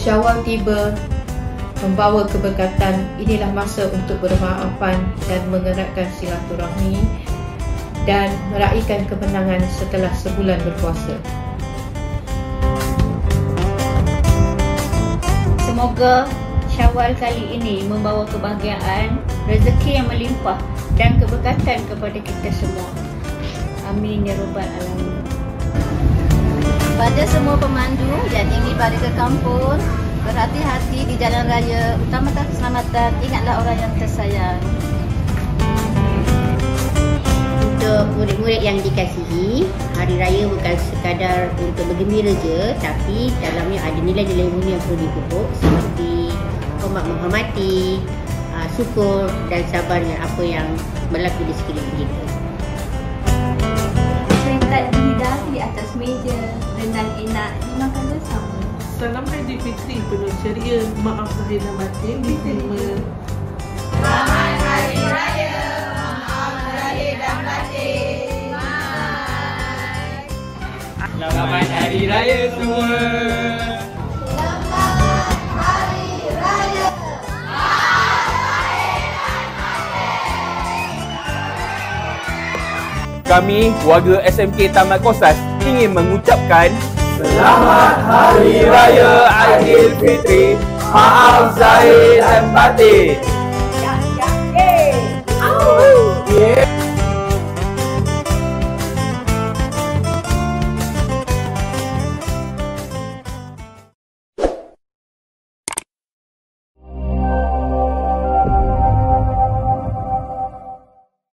Syawal tiba membawa keberkatan. Inilah masa untuk bermaafan dan mengeratkan silaturahmi dan meraihkan kemenangan setelah sebulan berpuasa. Semoga Syawal kali ini membawa kebahagiaan, rezeki yang melimpah dan keberkatan kepada kita semua. Amin ya rabbal alamin. Pada semua pemandu yang ingin balik ke kampung, berhati-hati di jalan raya, utamakan keselamatan, ingatlah orang yang tersayang. Untuk murid-murid yang dikasihi, hari raya bukan sekadar untuk bergembira je, tapi dalamnya ada nilai-nilai mulia yang perlu dipupuk seperti hormat menghormati, syukur dan sabar dengan apa yang berlaku di sekeliling kita. Peringkat dihidapi atas meja, rendang enak dimakan bersama. Salam Aidilfitri penuh ceria, maaf lahir dan batin diterima. Selamat Hari Raya, maaf lahir dan batin. Selamat Hari Raya semua. Kami, warga SMK Taman Kosas ingin mengucapkan Selamat Hari Raya Aidilfitri, maaf zahir dan batin.